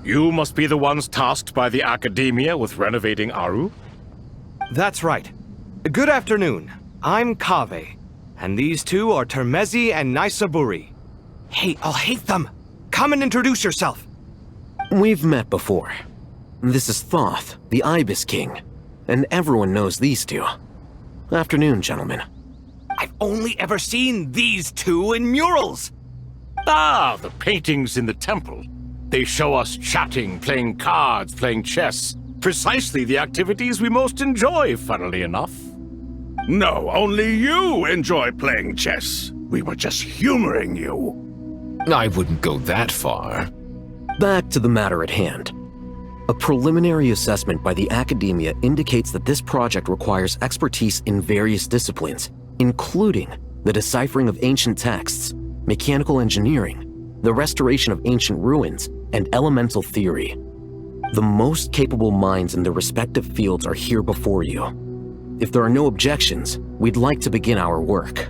You must be the ones tasked by the Academia with renovating Aru? That's right. Good afternoon. I'm Kaveh, and these two are Termezi and Naisaburi. Hey, I'll hate them! Come and introduce yourself! We've met before. This is Thoth, the Ibis King, and everyone knows these two. Afternoon, gentlemen. I've only ever seen these two in murals! Ah, the paintings in the temple. They show us chatting, playing cards, playing chess. Precisely the activities we most enjoy, funnily enough. No, only you enjoy playing chess. We were just humoring you. I wouldn't go that far. Back to the matter at hand. A preliminary assessment by the Academia indicates that this project requires expertise in various disciplines, including the deciphering of ancient texts, mechanical engineering, the restoration of ancient ruins, and elemental theory. The most capable minds in their respective fields are here before you. If there are no objections, we'd like to begin our work.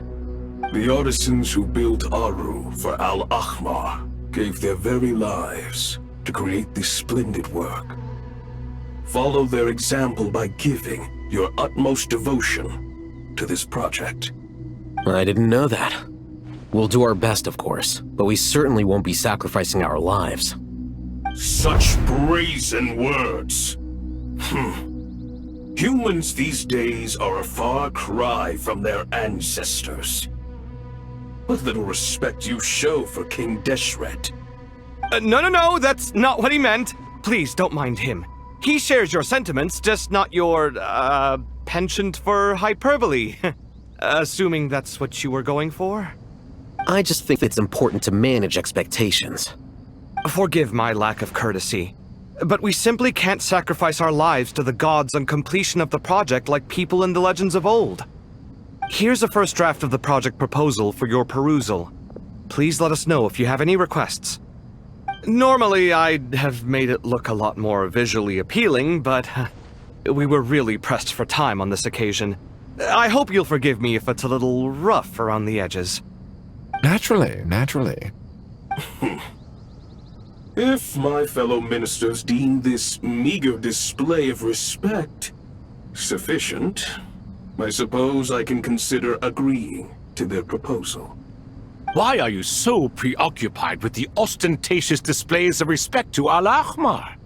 The artisans who built Aru for Al-Ahmar gave their very lives to create this splendid work. Follow their example by giving your utmost devotion to this project. I didn't know that. We'll do our best, of course, but we certainly won't be sacrificing our lives. Such brazen words. Humans these days are a far cry from their ancestors. What little respect you show for King Deshret. No, that's not what he meant. Please, don't mind him. He shares your sentiments, just not your, penchant for hyperbole. Assuming that's what you were going for? I just think it's important to manage expectations. Forgive my lack of courtesy, but we simply can't sacrifice our lives to the gods on completion of the project like people in the legends of old. Here's a first draft of the project proposal for your perusal. Please let us know if you have any requests. Normally, I'd have made it look a lot more visually appealing, but we were really pressed for time on this occasion. I hope you'll forgive me if it's a little rough around the edges. Naturally. If my fellow ministers deem this meager display of respect sufficient, I suppose I can consider agreeing to their proposal. Why are you so preoccupied with the ostentatious displays of respect to Al-Ahmar?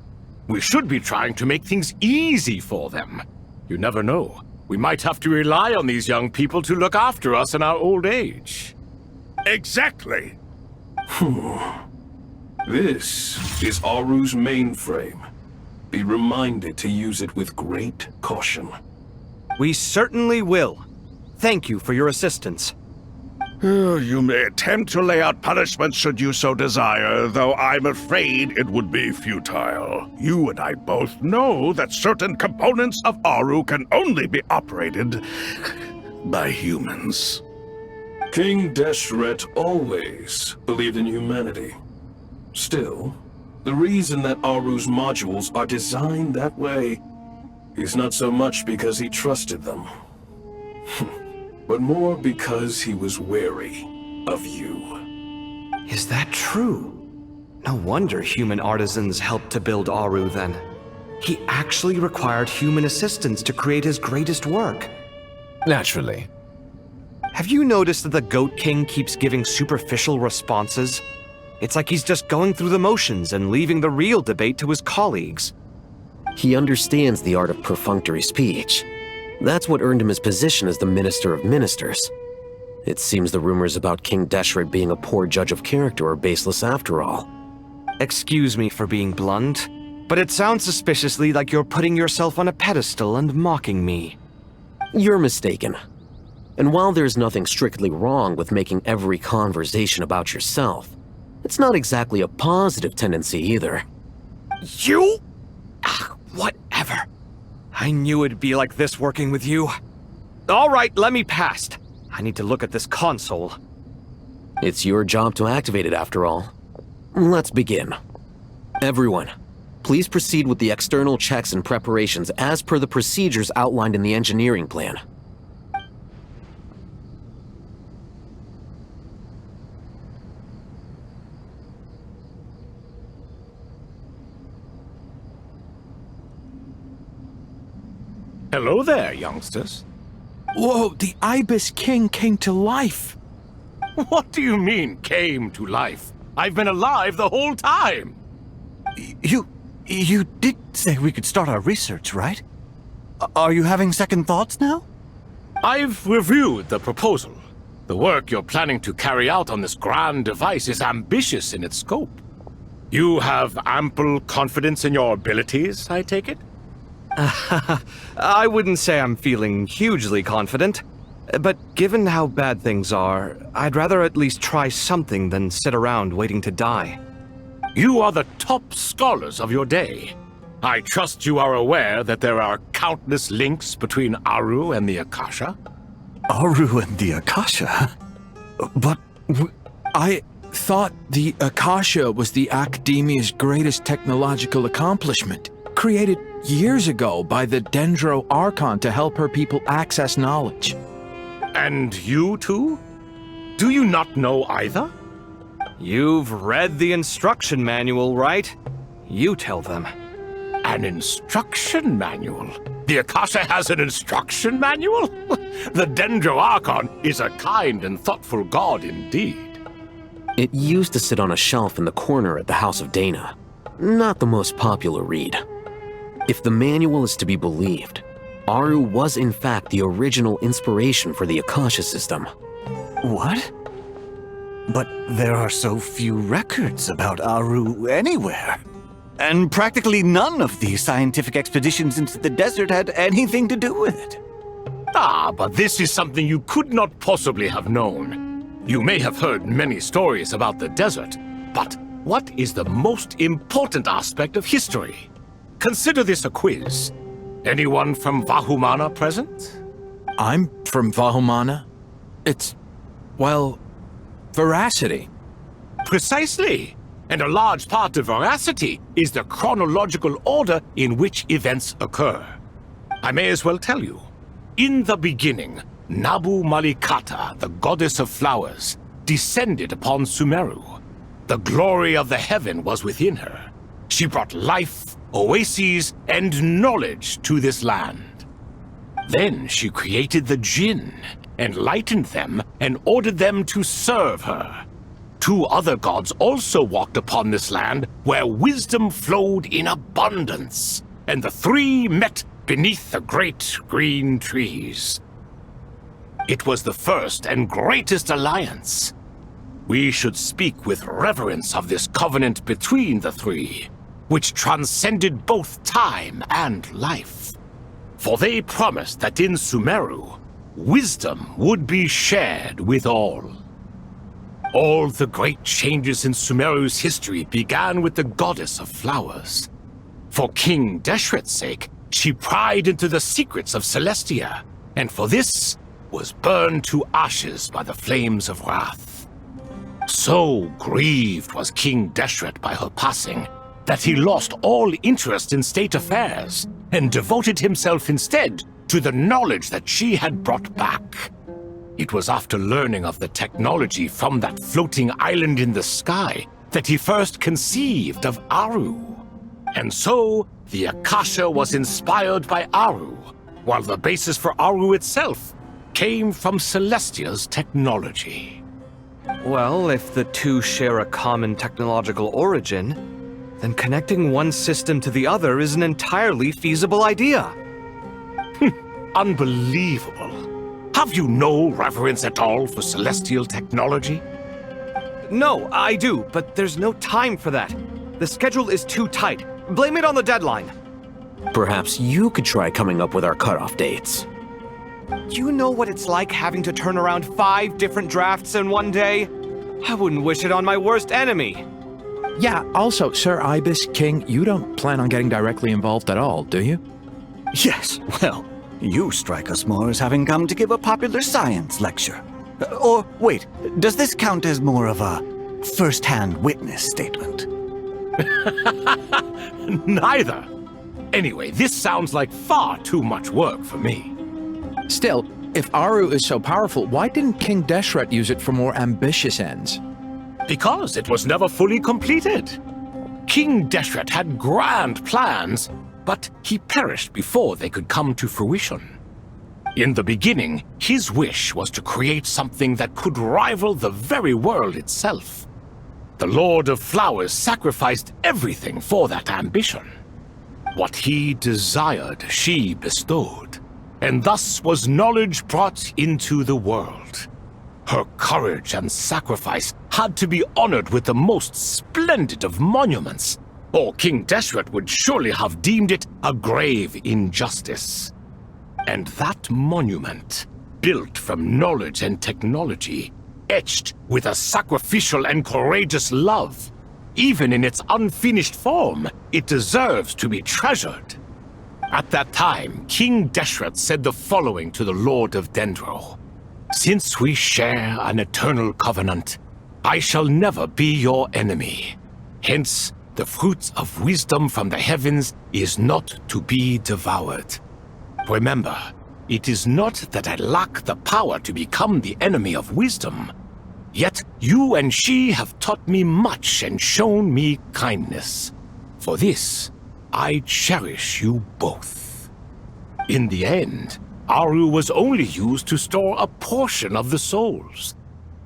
We should be trying to make things easy for them. You never know. We might have to rely on these young people to look after us in our old age. Exactly. This is Aru's mainframe. Be reminded to use it with great caution. We certainly will. Thank you for your assistance. You may attempt to lay out punishments should you so desire, though I'm afraid it would be futile. You and I both know that certain components of Aru can only be operated by humans. King Deshret always believed in humanity. Still, the reason that Aru's modules are designed that way is not so much because he trusted them, but more because he was wary of you. Is that true? No wonder human artisans helped to build Aru then. He actually required human assistance to create his greatest work. Naturally. Have you noticed that the Goat King keeps giving superficial responses? It's like he's just going through the motions and leaving the real debate to his colleagues. He understands the art of perfunctory speech. That's what earned him his position as the Minister of Ministers. It seems the rumors about King Deshret being a poor judge of character are baseless after all. Excuse me for being blunt, but it sounds suspiciously like you're putting yourself on a pedestal and mocking me. You're mistaken. And while there's nothing strictly wrong with making every conversation about yourself, it's not exactly a positive tendency either. You? Whatever. I knew it'd be like this working with you. All right, let me past. I need to look at this console. It's your job to activate it after all. Let's begin. Everyone, please proceed with the external checks and preparations as per the procedures outlined in the engineering plan. Hello there, youngsters. Whoa, the Ibis King came to life! What do you mean, came to life? I've been alive the whole time! You did say we could start our research, right? Are you having second thoughts now? I've reviewed the proposal. The work you're planning to carry out on this grand device is ambitious in its scope. You have ample confidence in your abilities, I take it? I wouldn't say I'm feeling hugely confident. But given how bad things are, I'd rather at least try something than sit around waiting to die. You are the top scholars of your day. I trust you are aware that there are countless links between Aru and the Akasha? Aru and the Akasha? But I thought the Akasha was the Academia's greatest technological accomplishment, created years ago by the Dendro Archon to help her people access knowledge. And you too? Do you not know either? You've read the instruction manual, right? You tell them. An instruction manual? The Akasha has an instruction manual? The Dendro Archon is a kind and thoughtful god indeed. It used to sit on a shelf in the corner at the House of Dana. Not the most popular read. If the manual is to be believed, Aru was in fact the original inspiration for the Akasha system. what? But there are so few records about Aru anywhere. And practically none of these scientific expeditions into the desert had anything to do with it. Ah, but this is something you could not possibly have known. You may have heard many stories about the desert, but what is the most important aspect of history? Consider this a quiz. Anyone from Vahumana present? I'm from Vahumana. It's, well, veracity. Precisely. And a large part of veracity is the chronological order in which events occur. I may as well tell you. In the beginning, Nabu Malikata, the goddess of flowers, descended upon Sumeru. The glory of the heaven was within her. She brought life, oases, and knowledge to this land. Then she created the Jinn, enlightened them, and ordered them to serve her. Two other gods also walked upon this land where wisdom flowed in abundance, and the three met beneath the great green trees. It was the first and greatest alliance. We should speak with reverence of this covenant between the three, which transcended both time and life. For they promised that in Sumeru, wisdom would be shared with all. All the great changes in Sumeru's history began with the goddess of flowers. For King Deshret's sake, she pried into the secrets of Celestia, and for this was burned to ashes by the flames of wrath. So grieved was King Deshret by her passing, that he lost all interest in state affairs, and devoted himself instead to the knowledge that she had brought back. It was after learning of the technology from that floating island in the sky that he first conceived of Aru. And so, the Akasha was inspired by Aru, while the basis for Aru itself came from Celestia's technology. Well, if the two share a common technological origin, then connecting one system to the other is an entirely feasible idea. Unbelievable. Have you no reverence at all for celestial technology? No, I do, but there's no time for that. The schedule is too tight. Blame it on the deadline. Perhaps you could try coming up with our cutoff dates. You know what it's like having to turn around 5 different drafts in one day? I wouldn't wish it on my worst enemy. Yeah, also, Sir Ibis King, you don't plan on getting directly involved at all, do you? Yes, well, you strike us more as having come to give a popular science lecture. Or, wait, does this count as more of a first-hand witness statement? Neither. Anyway, this sounds like far too much work for me. Still, if Aru is so powerful, why didn't King Deshret use it for more ambitious ends? Because it was never fully completed. King Deshret had grand plans, but he perished before they could come to fruition. In the beginning, his wish was to create something that could rival the very world itself. The Lord of Flowers sacrificed everything for that ambition. What he desired, she bestowed, and thus was knowledge brought into the world. Her courage and sacrifice had to be honored with the most splendid of monuments, or King Deshret would surely have deemed it a grave injustice. And that monument, built from knowledge and technology, etched with a sacrificial and courageous love, even in its unfinished form, it deserves to be treasured. At that time, King Deshret said the following to the Lord of Dendro. Since we share an eternal covenant, I shall never be your enemy. Hence, the fruit of wisdom from the heavens is not to be devoured. Remember, it is not that I lack the power to become the enemy of wisdom. Yet you and she have taught me much and shown me kindness. For this, I cherish you both. In the end, Aru was only used to store a portion of the souls.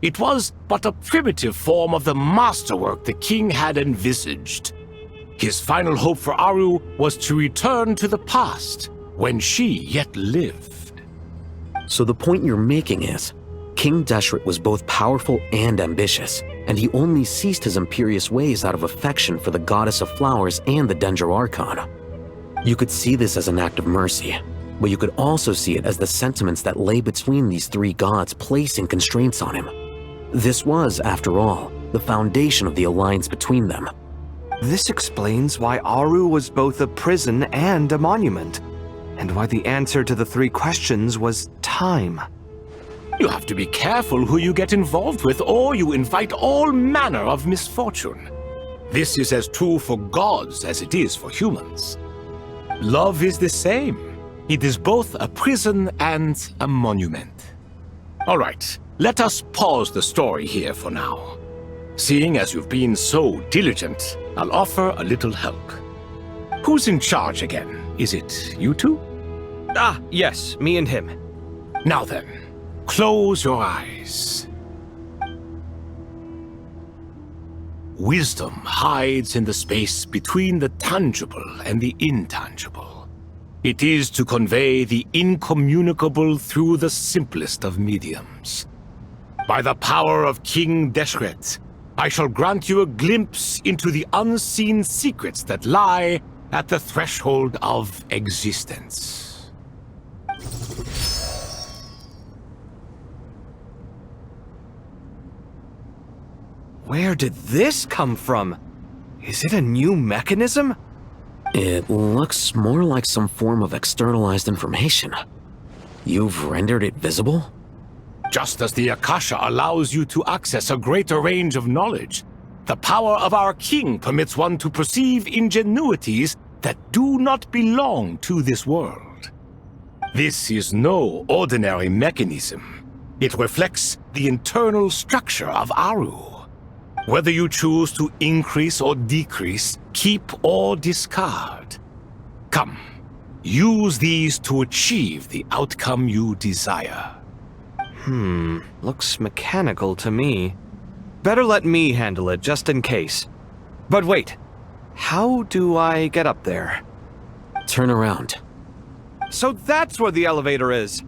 It was but a primitive form of the masterwork the king had envisaged. His final hope for Aru was to return to the past, when she yet lived. So the point you're making is, King Deshret was both powerful and ambitious, and he only ceased his imperious ways out of affection for the goddess of flowers and the Dendro Archon. You could see this as an act of mercy, but you could also see it as the sentiments that lay between these three gods placing constraints on him. This was, after all, the foundation of the alliance between them. This explains why Aru was both a prison and a monument, and why the answer to the three questions was time. You have to be careful who you get involved with, or you invite all manner of misfortune. This is as true for gods as it is for humans. Love is the same. It is both a prison and a monument. All right, let us pause the story here for now. Seeing as you've been so diligent, I'll offer a little help. Who's in charge again? Is it you two? Ah, yes, me and him. Now then, close your eyes. Wisdom hides in the space between the tangible and the intangible. It is to convey the incommunicable through the simplest of mediums. By the power of King Deshret, I shall grant you a glimpse into the unseen secrets that lie at the threshold of existence. Where did this come from? Is it a new mechanism? It looks more like some form of externalized information. You've rendered it visible? Just as the Akasha allows you to access a greater range of knowledge, the power of our king permits one to perceive ingenuities that do not belong to this world. This is no ordinary mechanism. It reflects the internal structure of Aru. Whether you choose to increase or decrease, keep or discard. Come, use these to achieve the outcome you desire. Looks mechanical to me. Better let me handle it, just in case. But wait, how do I get up there? Turn around. So that's where the elevator is!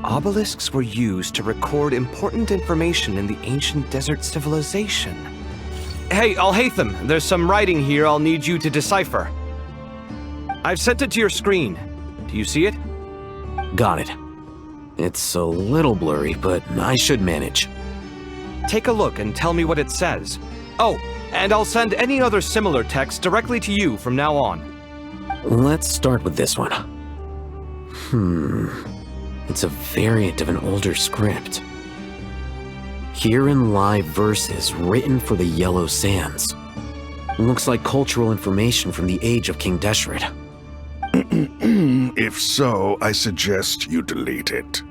Obelisks were used to record important information in the ancient desert civilization. Hey, Alhaitham, there's some writing here I'll need you to decipher. I've sent it to your screen. Do you see it? Got it. It's a little blurry, but I should manage. Take a look and tell me what it says. Oh, and I'll send any other similar text directly to you from now on. Let's start with this one. It's a variant of an older script. Herein lie verses written for the Yellow Sands. Looks like cultural information from the age of King Deshret. If so, I suggest you delete it.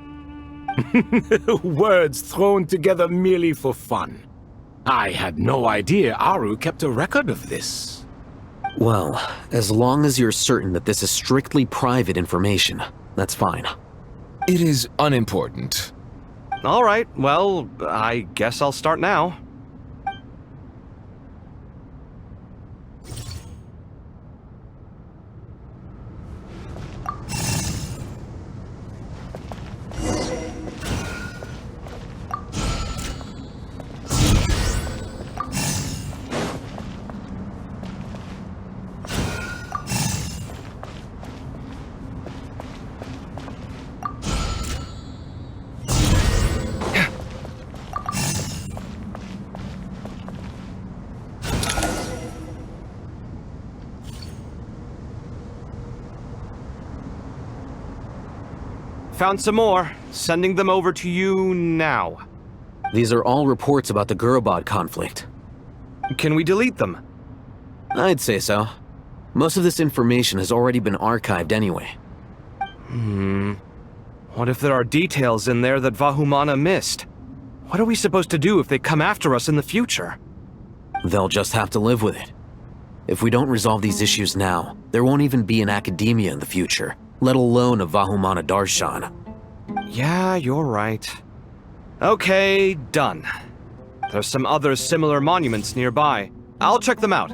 Words thrown together merely for fun. I had no idea Aru kept a record of this. Well, as long as you're certain that this is strictly private information, that's fine. It is unimportant. All right, well, I guess I'll start now. Found some more. Sending them over to you now. These are all reports about the Gurubad conflict. Can we delete them? I'd say so. Most of this information has already been archived anyway. What if there are details in there that Vahumana missed? What are we supposed to do if they come after us in the future? They'll just have to live with it. If we don't resolve these issues now, there won't even be an academia in the future, let alone a Vahumana Darshan. Yeah, you're right. Okay, done. There's some other similar monuments nearby. I'll check them out.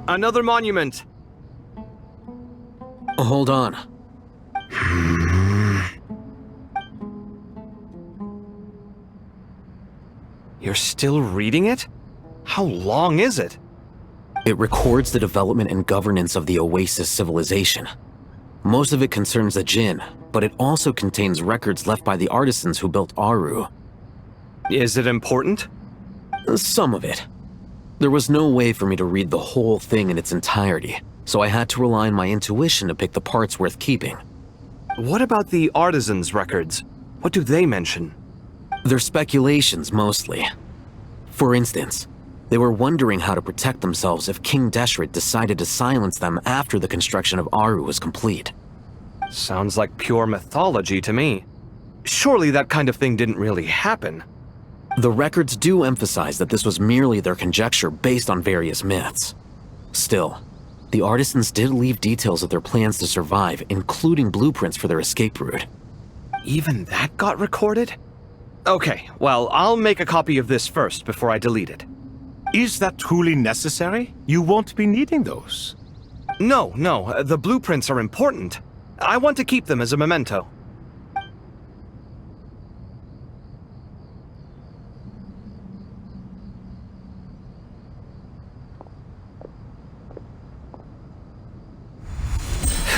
Another monument! Hold on. You're still reading it? How long is it? It records the development and governance of the Oasis civilization. Most of it concerns the Jinn, but it also contains records left by the artisans who built Aru. Is it important? Some of it. There was no way for me to read the whole thing in its entirety, so I had to rely on my intuition to pick the parts worth keeping. What about the artisans' records? What do they mention? They're speculations, mostly. For instance, they were wondering how to protect themselves if King Deshret decided to silence them after the construction of Aru was complete. Sounds like pure mythology to me. Surely that kind of thing didn't really happen. The records do emphasize that this was merely their conjecture based on various myths. Still, the artisans did leave details of their plans to survive, including blueprints for their escape route. Even that got recorded? Okay, well, I'll make a copy of this first before I delete it. Is that truly necessary? You won't be needing those. No, the blueprints are important. I want to keep them as a memento.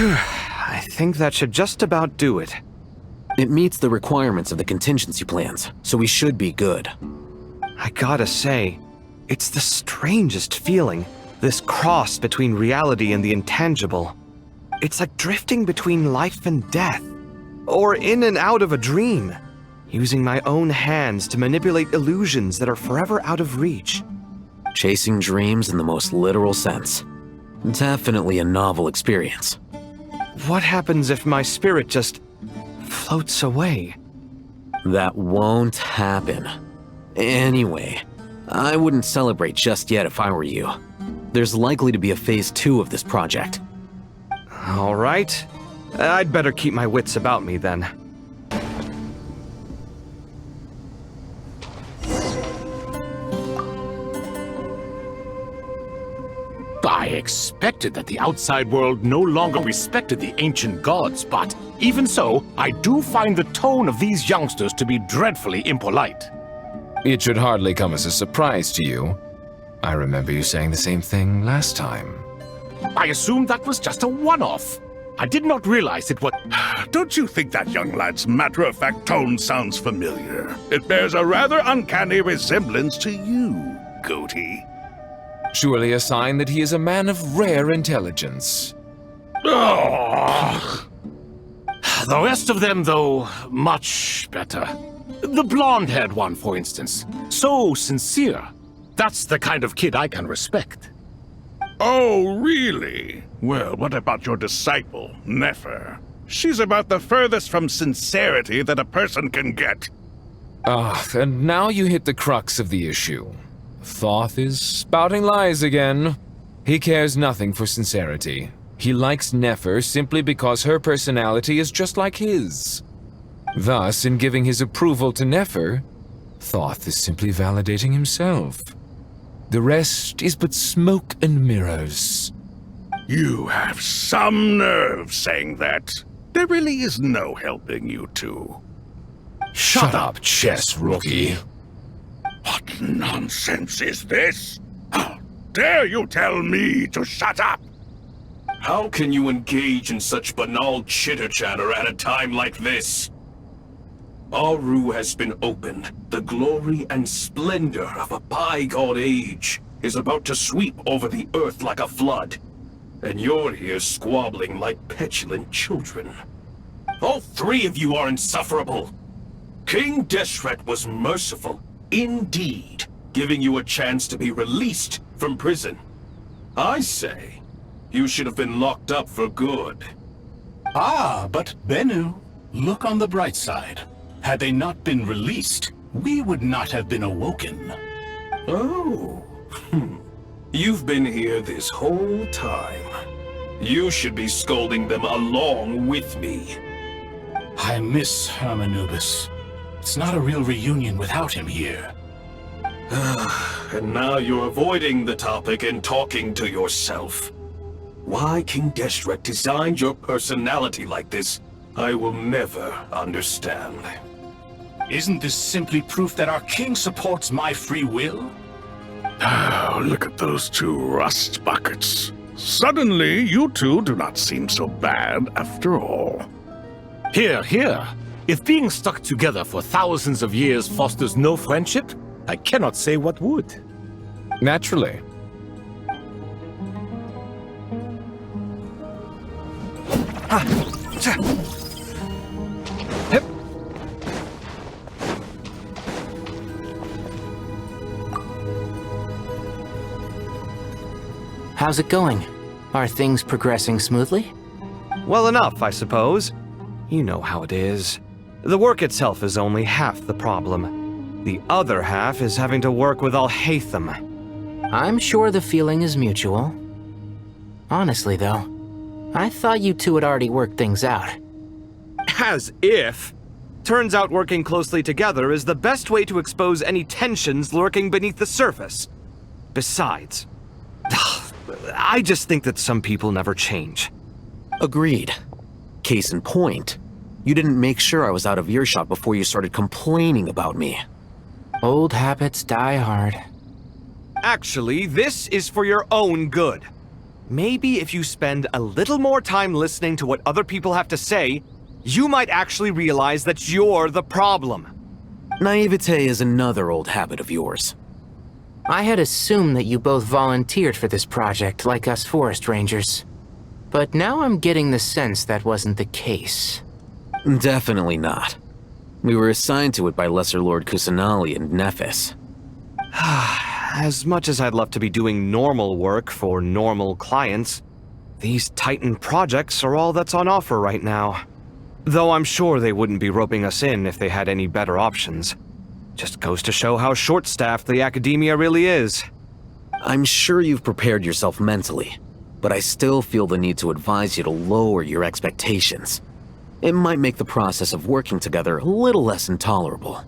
I think that should just about do it. It meets the requirements of the contingency plans, so we should be good. I gotta say, it's the strangest feeling, this cross between reality and the intangible. It's like drifting between life and death, or in and out of a dream, using my own hands to manipulate illusions that are forever out of reach. Chasing dreams in the most literal sense. Definitely a novel experience. What happens if my spirit just floats away? That won't happen. Anyway, I wouldn't celebrate just yet if I were you. There's likely to be a phase 2 of this project. All right. I'd better keep my wits about me then. I expected that the outside world no longer respected the ancient gods, but even so, I do find the tone of these youngsters to be dreadfully impolite. It should hardly come as a surprise to you. I remember you saying the same thing last time. I assumed that was just a one-off. I did not realize it was... Don't you think that young lad's matter-of-fact tone sounds familiar? It bears a rather uncanny resemblance to you, Goatee. Surely a sign that he is a man of rare intelligence. The rest of them, though, much better. The blonde-haired one, for instance. So sincere. That's the kind of kid I can respect. Oh, really? Well, what about your disciple, Nefer? She's about the furthest from sincerity that a person can get. And now you hit the crux of the issue. Thoth is spouting lies again. He cares nothing for sincerity. He likes Nefer simply because her personality is just like his. Thus, in giving his approval to Nefer, Thoth is simply validating himself. The rest is but smoke and mirrors. You have some nerve saying that. There really is no helping you two. Shut up, chess rookie. What nonsense is this? How dare you tell me to shut up? How can you engage in such banal chitter-chatter at a time like this? Aru has been opened. The glory and splendor of a bygone age is about to sweep over the earth like a flood. And you're here squabbling like petulant children. All three of you are insufferable. King Deshret was merciful, indeed, giving you a chance to be released from prison. I say, you should have been locked up for good. Ah, but Bennu, look on the bright side. Had they not been released, we would not have been awoken. Oh, you've been here this whole time. You should be scolding them along with me. I miss Hermanubis. It's not a real reunion without him here. And now you're avoiding the topic and talking to yourself. Why King Deshret designed your personality like this, I will never understand. Isn't this simply proof that our king supports my free will? Oh, look at those two rust buckets. Suddenly, you two do not seem so bad after all. Here, here. If being stuck together for thousands of years fosters no friendship, I cannot say what would. Naturally. How's it going? Are things progressing smoothly? Well enough, I suppose. You know how it is. The work itself is only half the problem. The other half is having to work with Al-Haytham. I'm sure the feeling is mutual. Honestly, though, I thought you two had already worked things out. As if! Turns out working closely together is the best way to expose any tensions lurking beneath the surface. Besides, I just think that some people never change. Agreed. Case in point, you didn't make sure I was out of earshot before you started complaining about me. Old habits die hard. Actually, this is for your own good. Maybe if you spend a little more time listening to what other people have to say, you might actually realize that you're the problem. Naivete is another old habit of yours. I had assumed that you both volunteered for this project, like us forest rangers. But now I'm getting the sense that wasn't the case. Definitely not. We were assigned to it by Lesser Lord Kusanali and Nephis. As much as I'd love to be doing normal work for normal clients, these Titan projects are all that's on offer right now. Though I'm sure they wouldn't be roping us in if they had any better options. Just goes to show how short-staffed the academia really is. I'm sure you've prepared yourself mentally, but I still feel the need to advise you to lower your expectations. It might make the process of working together a little less intolerable.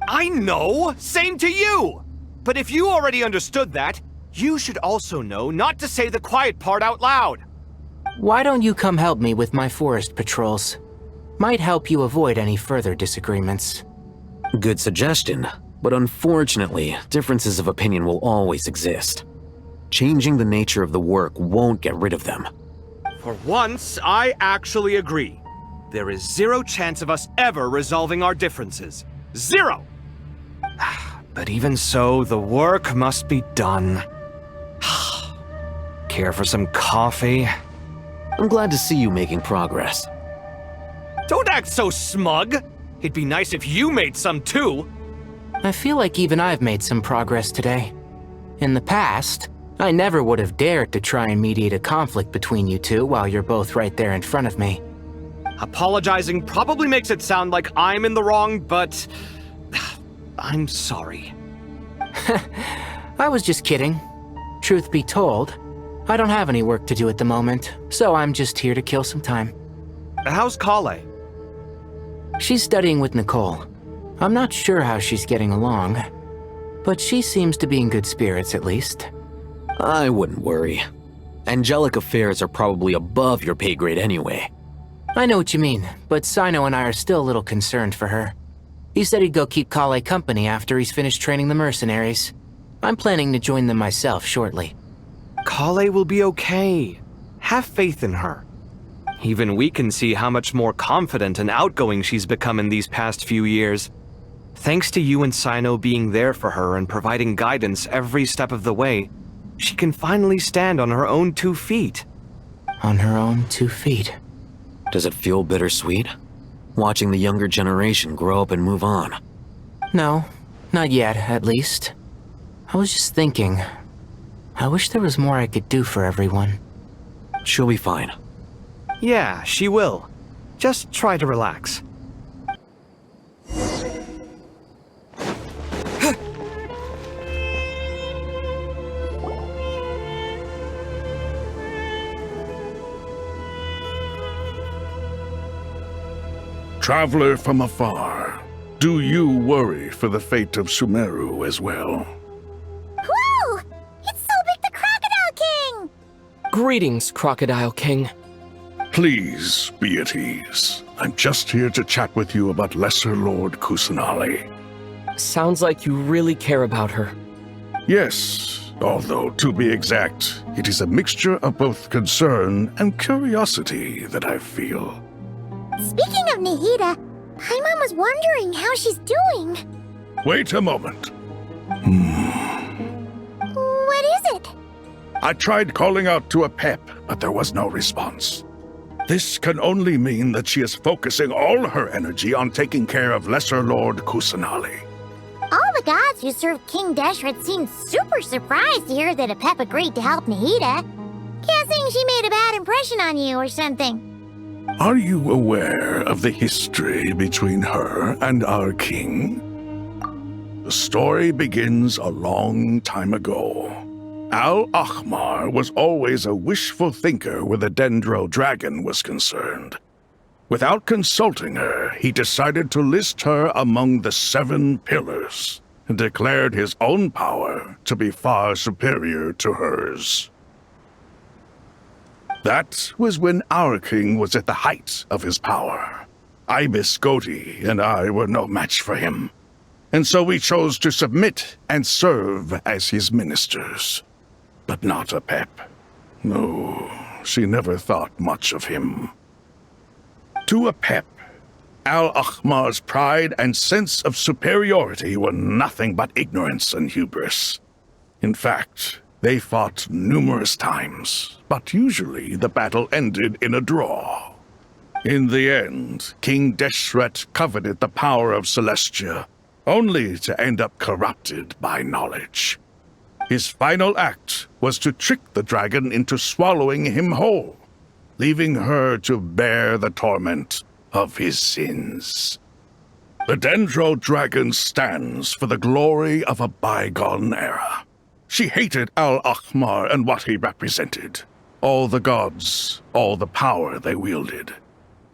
I know! Same to you! But if you already understood that, you should also know not to say the quiet part out loud! Why don't you come help me with my forest patrols? Might help you avoid any further disagreements. Good suggestion, but unfortunately, differences of opinion will always exist. Changing the nature of the work won't get rid of them. For once, I actually agree. There is zero chance of us ever resolving our differences. Zero! But even so, the work must be done. Care for some coffee? I'm glad to see you making progress. Don't act so smug! It'd be nice if you made some too! I feel like even I've made some progress today. In the past, I never would have dared to try and mediate a conflict between you two while you're both right there in front of me. Apologizing probably makes it sound like I'm in the wrong, but... I'm sorry. I was just kidding. Truth be told, I don't have any work to do at the moment, so I'm just here to kill some time. How's Kale? She's studying with Nicole. I'm not sure how she's getting along, but she seems to be in good spirits at least. I wouldn't worry. Angelic affairs are probably above your pay grade anyway. I know what you mean, but Cyno and I are still a little concerned for her. He said he'd go keep Kale company after he's finished training the mercenaries. I'm planning to join them myself shortly. Kale will be okay. Have faith in her. Even we can see how much more confident and outgoing she's become in these past few years. Thanks to you and Cyno being there for her and providing guidance every step of the way, she can finally stand on her own 2 feet. On her own 2 feet. Does it feel bittersweet? Watching the younger generation grow up and move on? No, not yet, at least. I was just thinking, I wish there was more I could do for everyone. She'll be fine. Yeah, she will. Just try to relax. Traveler from afar, do you worry for the fate of Sumeru as well? Whoa! It's so big the Crocodile King! Greetings, Crocodile King. Please be at ease. I'm just here to chat with you about Lesser Lord Kusanali. Sounds like you really care about her. Yes, although to be exact, it is a mixture of both concern and curiosity that I feel. Speaking of Nahida, Paimon was wondering how she's doing. Wait a moment. What is it? I tried calling out to Apep, but there was no response. This can only mean that she is focusing all her energy on taking care of Lesser Lord Kusanali. All the gods who serve King Deshret seemed super surprised to hear that Apep agreed to help Nahida. Guessing she made a bad impression on you or something. Are you aware of the history between her and our king? The story begins a long time ago. Al-Ahmar was always a wishful thinker where the Dendro dragon was concerned. Without consulting her, he decided to list her among the 7 pillars and declared his own power to be far superior to hers. That was when our king was at the height of his power. Ibis Goti and I were no match for him, and so we chose to submit and serve as his ministers. But not Apep. No, she never thought much of him. To Apep, Al-Ahmar's pride and sense of superiority were nothing but ignorance and hubris. In fact, they fought numerous times, but usually the battle ended in a draw. In the end, King Deshret coveted the power of Celestia, only to end up corrupted by knowledge. His final act was to trick the dragon into swallowing him whole, leaving her to bear the torment of his sins. The Dendro Dragon stands for the glory of a bygone era. She hated Al-Ahmar and what he represented. All the gods, all the power they wielded.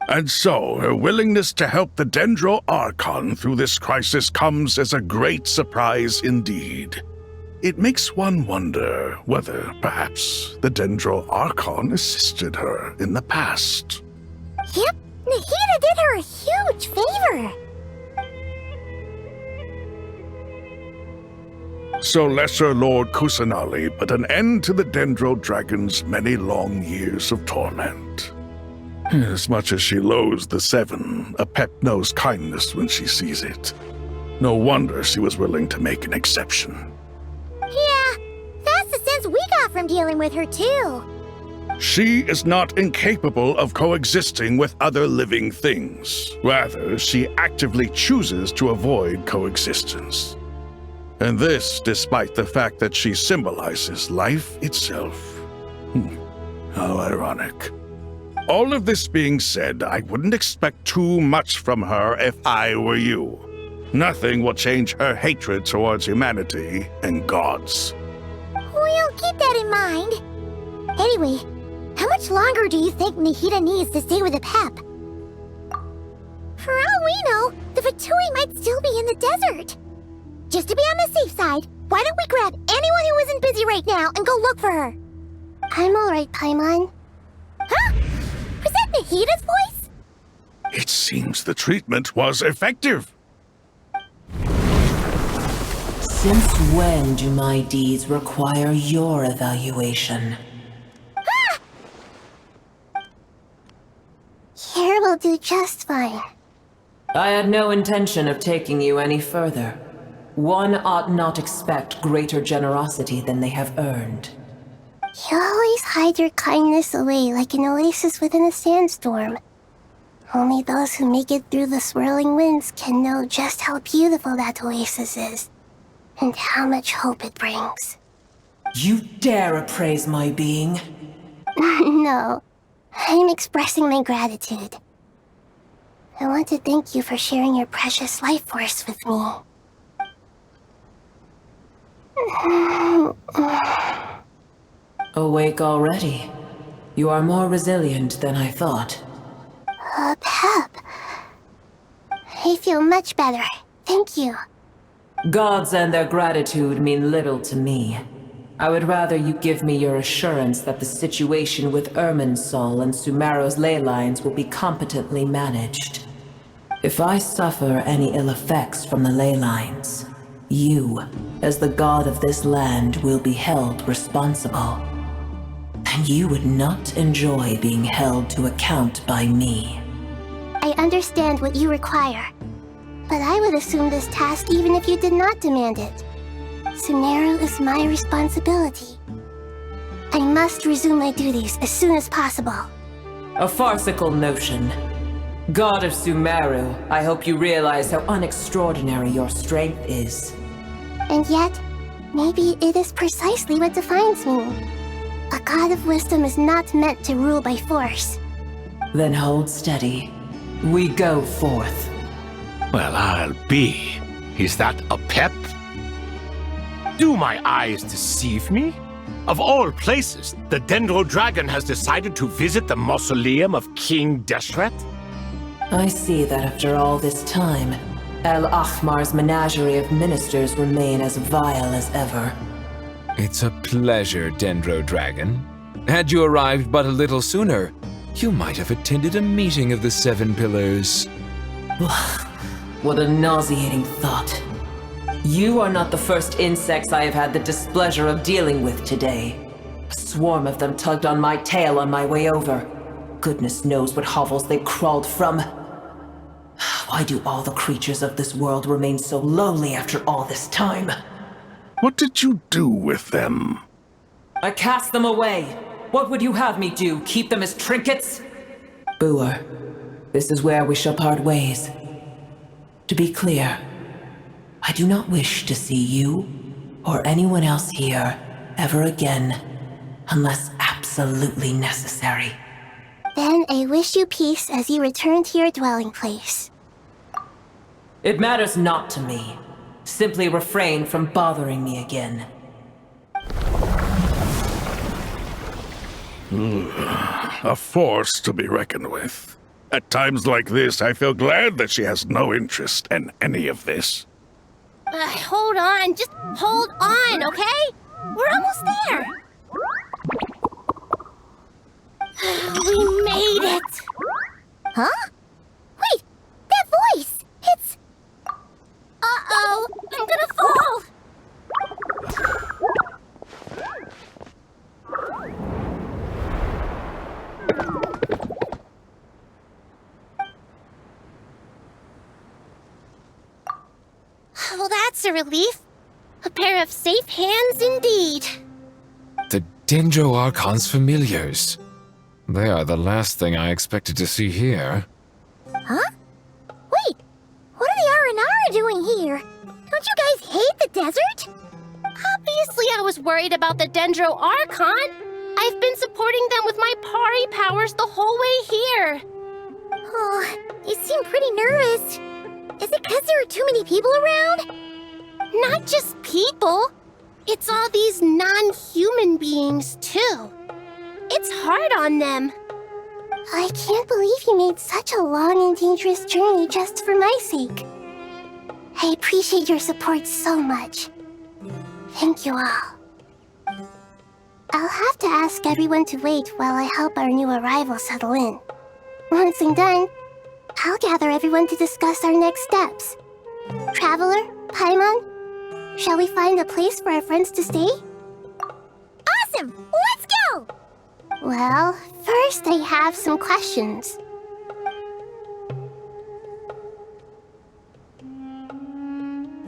And so, her willingness to help the Dendro Archon through this crisis comes as a great surprise indeed. It makes one wonder whether, perhaps, the Dendro Archon assisted her in the past. Yep, Nahida did her a huge favor. So Lesser Lord Kusanali put an end to the Dendro Dragon's many long years of torment. As much as she loathes the Seven, Apep knows kindness when she sees it. No wonder she was willing to make an exception. Yeah, that's the sense we got from dealing with her too. She is not incapable of coexisting with other living things. Rather, she actively chooses to avoid coexistence. And this despite the fact that she symbolizes life itself. How ironic. All of this being said, I wouldn't expect too much from her if I were you. Nothing will change her hatred towards humanity and gods. We'll keep that in mind. Anyway, how much longer do you think Nahida needs to stay with Apep? For all we know, the Fatui might still be in the desert. Just to be on the safe side, why don't we grab anyone who isn't busy right now and go look for her? I'm alright, Paimon. Huh? Was that Nahida's voice? It seems the treatment was effective. Since when do my deeds require your evaluation? Here will do just fine. I had no intention of taking you any further. One ought not expect greater generosity than they have earned. You always hide your kindness away like an oasis within a sandstorm. Only those who make it through the swirling winds can know just how beautiful that oasis is, and how much hope it brings. You dare appraise my being? No, I'm expressing my gratitude. I want to thank you for sharing your precious life force with me. Awake already? You are more resilient than I thought. Apep. I feel much better. Thank you. Gods and their gratitude mean little to me. I would rather you give me your assurance that the situation with Irminsul and Sumeru's ley lines will be competently managed. If I suffer any ill effects from the ley lines, you, as the god of this land, will be held responsible. And you would not enjoy being held to account by me. I understand what you require, but I would assume this task even if you did not demand it. Sumeru is my responsibility. I must resume my duties as soon as possible. A farcical notion. God of Sumeru, I hope you realize how unextraordinary your strength is. And yet, maybe it is precisely what defines me. A god of wisdom is not meant to rule by force. Then hold steady. We go forth. Well, I'll be. Is that Apep? Do my eyes deceive me? Of all places, the Dendro Dragon has decided to visit the mausoleum of King Deshret? I see that after all this time, Al-Ahmar's menagerie of ministers remain as vile as ever. It's a pleasure, Dendro Dragon. Had you arrived but a little sooner, you might have attended a meeting of the Seven Pillars. What a nauseating thought. You are not the first insects I have had the displeasure of dealing with today. A swarm of them tugged on my tail on my way over. Goodness knows what hovels they crawled from. Why do all the creatures of this world remain so lowly after all this time? What did you do with them? I cast them away. What would you have me do? Keep them as trinkets? Boer, this is where we shall part ways. To be clear, I do not wish to see you or anyone else here ever again, unless absolutely necessary. Then I wish you peace as you return to your dwelling place. It matters not to me. Simply refrain from bothering me again. A force to be reckoned with. At times like this, I feel glad that she has no interest in any of this. Hold on, just hold on, okay? We're almost there. We made it! Huh? Wait, that voice! It's... Uh-oh, I'm gonna fall! Well, that's a relief. A pair of safe hands indeed. The Dendro Archon's familiars. They are the last thing I expected to see here. Huh? Wait, what are the R&R doing here? Don't you guys hate the desert? Obviously I was worried about the Dendro Archon. I've been supporting them with my Pari powers the whole way here. Oh, you seem pretty nervous. Is it because there are too many people around? Not just people. It's all these non-human beings, too. It's hard on them. I can't believe you made such a long and dangerous journey just for my sake. I appreciate your support so much. Thank you all. I'll have to ask everyone to wait while I help our new arrival settle in. Once I'm done, I'll gather everyone to discuss our next steps. Traveler, Paimon, shall we find a place for our friends to stay? Awesome! Let's go! Well, first I have some questions.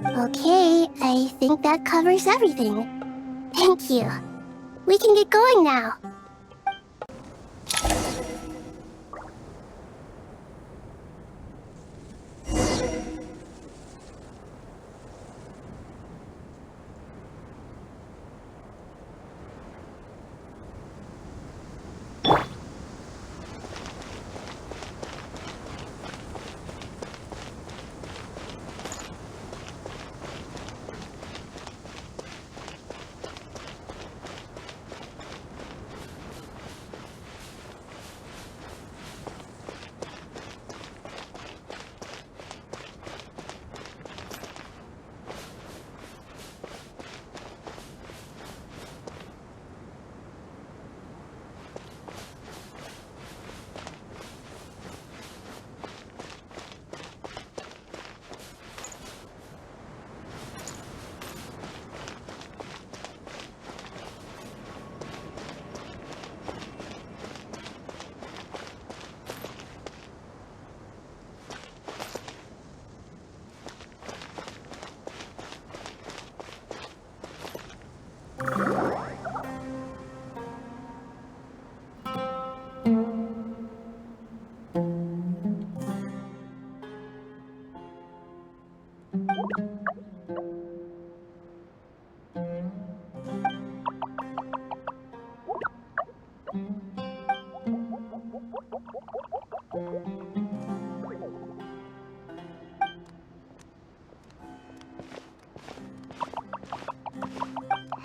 Okay, I think that covers everything. Thank you. We can get going now.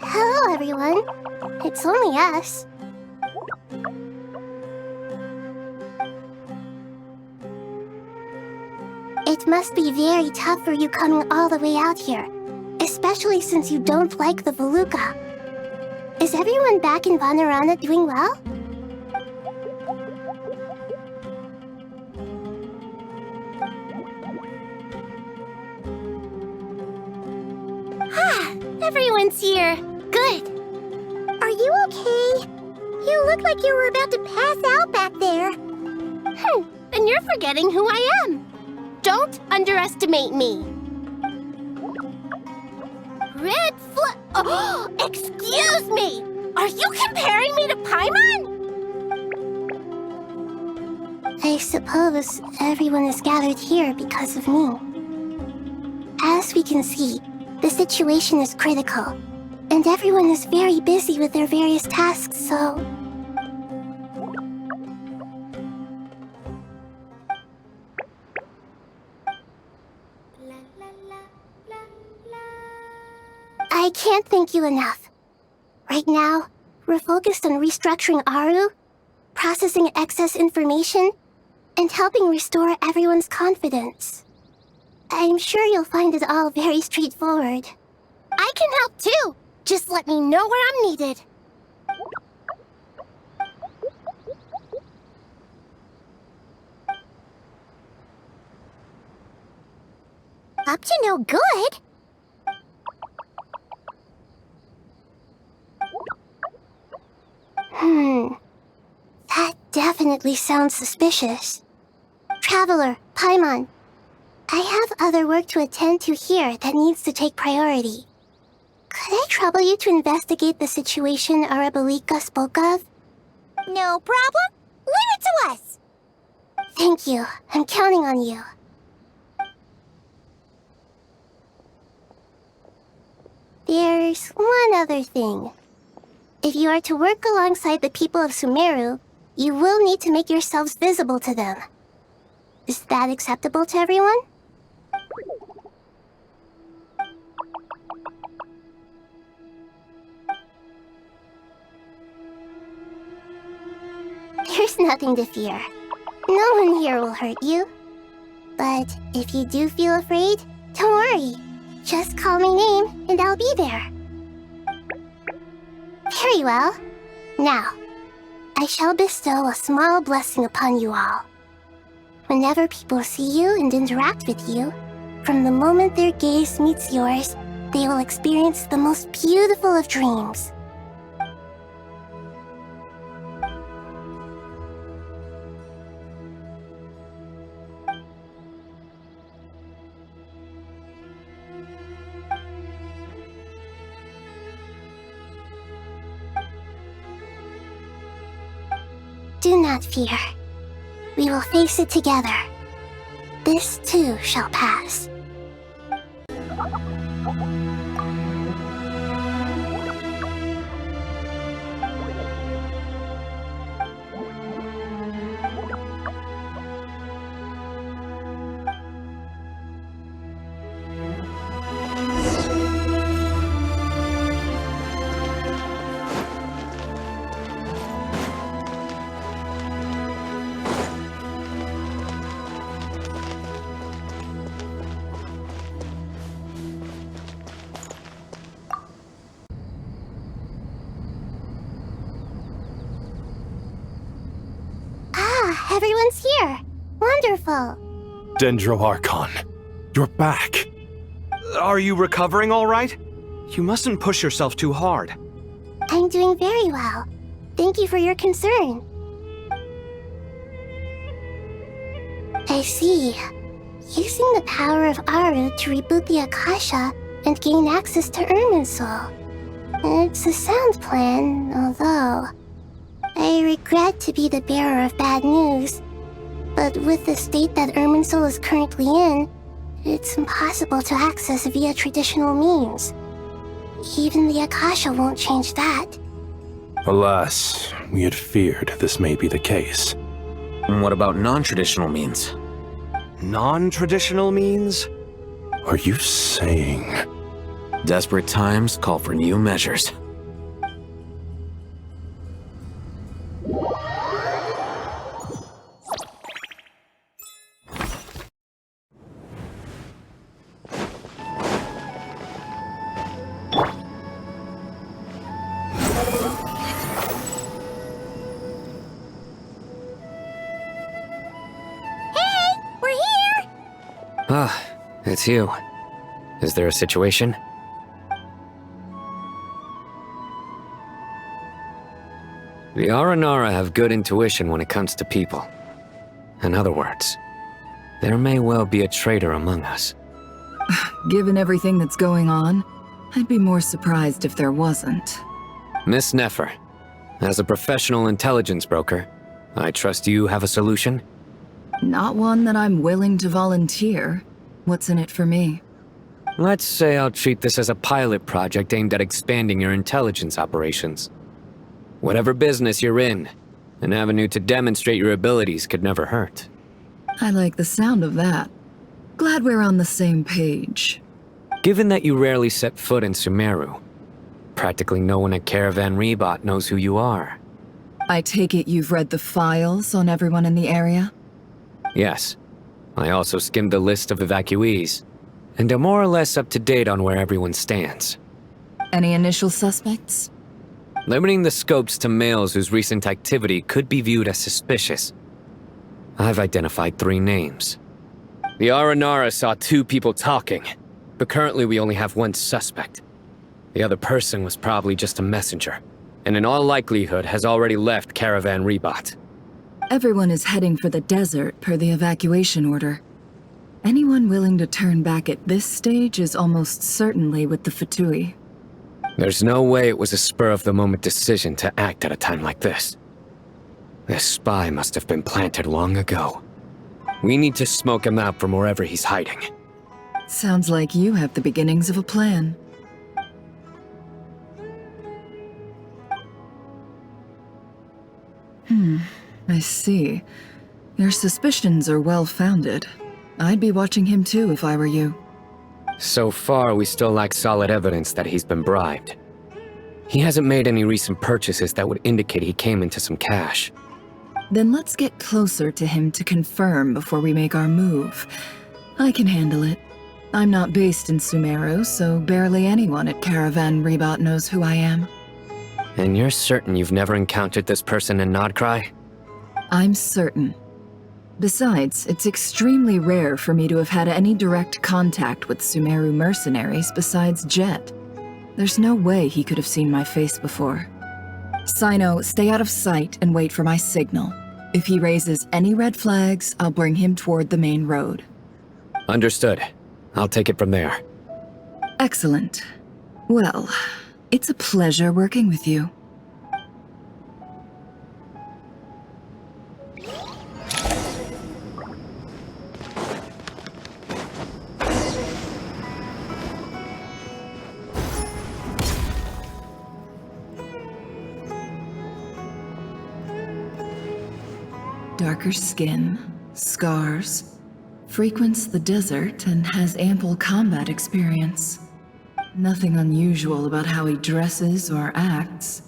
Hello, everyone. It's only us. It must be very tough for you coming all the way out here, especially since you don't like the Voluka. Is everyone back in Vanarana doing well? Ah, everyone's here. Good. Are you okay? You look like you were about to pass out back there. Then you're forgetting who I am. Don't underestimate me. Red flag. Oh, excuse me! Are you comparing me to Paimon? I suppose everyone is gathered here because of me. As we can see, The situation is critical, and everyone is very busy with their various tasks, so... I can't thank you enough. Right now, we're focused on restructuring Aru, processing excess information, and helping restore everyone's confidence. I'm sure you'll find it all very straightforward. I can help too! Just let me know where I'm needed. Up to no good? That definitely sounds suspicious. Traveler, Paimon, I have other work to attend to here that needs to take priority. Could I trouble you to investigate the situation Arabalika spoke of? No problem. Leave it to us. Thank you. I'm counting on you. There's one other thing. If you are to work alongside the people of Sumeru, you will need to make yourselves visible to them. Is that acceptable to everyone? There's nothing to fear. No one here will hurt you. But if you do feel afraid, don't worry. Just call my name and I'll be there. Very well. Now, I shall bestow a small blessing upon you all. Whenever people see you and interact with you, from the moment their gaze meets yours, they will experience the most beautiful of dreams. Do not fear. We will face it together. This too shall pass. Everyone's here. Wonderful. Archon, you're back. Are you recovering all right? You mustn't push yourself too hard. I'm doing very well. Thank you for your concern. I see. Using the power of Aru to reboot the Akasha and gain access to Irminsul. It's a sound plan, although... I regret to be the bearer of bad news, but with the state that Irminsul is currently in, it's impossible to access via traditional means. Even the Akasha won't change that. Alas, we had feared this may be the case. And what about non-traditional means? Non-traditional means? Are you saying... Desperate times call for new measures. Ah, it's you. Is there a situation? The Aranara have good intuition when it comes to people. In other words, there may well be a traitor among us. Given everything that's going on, I'd be more surprised if there wasn't. Miss Nefer, as a professional intelligence broker, I trust you have a solution? Not one that I'm willing to volunteer. What's in it for me? Let's say I'll treat this as a pilot project aimed at expanding your intelligence operations. Whatever business you're in, an avenue to demonstrate your abilities could never hurt. I like the sound of that. Glad we're on the same page. Given that you rarely set foot in Sumeru, practically no one at Caravan Rebot knows who you are. I take it you've read the files on everyone in the area? Yes. I also skimmed the list of evacuees, and am more or less up to date on where everyone stands. Any initial suspects? Limiting the scopes to males whose recent activity could be viewed as suspicious. I've identified 3 names. The Aranara saw 2 people talking, but currently we only have 1 suspect. The other person was probably just a messenger, and in all likelihood has already left Caravan Rebot. Everyone is heading for the desert per the evacuation order. Anyone willing to turn back at this stage is almost certainly with the Fatui. There's no way it was a spur-of-the-moment decision to act at a time like this. This spy must have been planted long ago. We need to smoke him out from wherever he's hiding. Sounds like you have the beginnings of a plan. I see. Your suspicions are well-founded. I'd be watching him too if I were you. So far, we still lack solid evidence that he's been bribed. He hasn't made any recent purchases that would indicate he came into some cash. Then let's get closer to him to confirm before we make our move. I can handle it. I'm not based in Sumeru, so barely anyone at Caravan Rebot knows who I am. And you're certain you've never encountered this person in Nod-Krai? I'm certain. Besides, it's extremely rare for me to have had any direct contact with Sumeru mercenaries besides Jet. There's no way he could have seen my face before. Cyno, stay out of sight and wait for my signal. If he raises any red flags, I'll bring him toward the main road. Understood. I'll take it from there. Excellent. Well, it's a pleasure working with you. Darker skin, scars, frequents the desert and has ample combat experience. Nothing unusual about how he dresses or acts.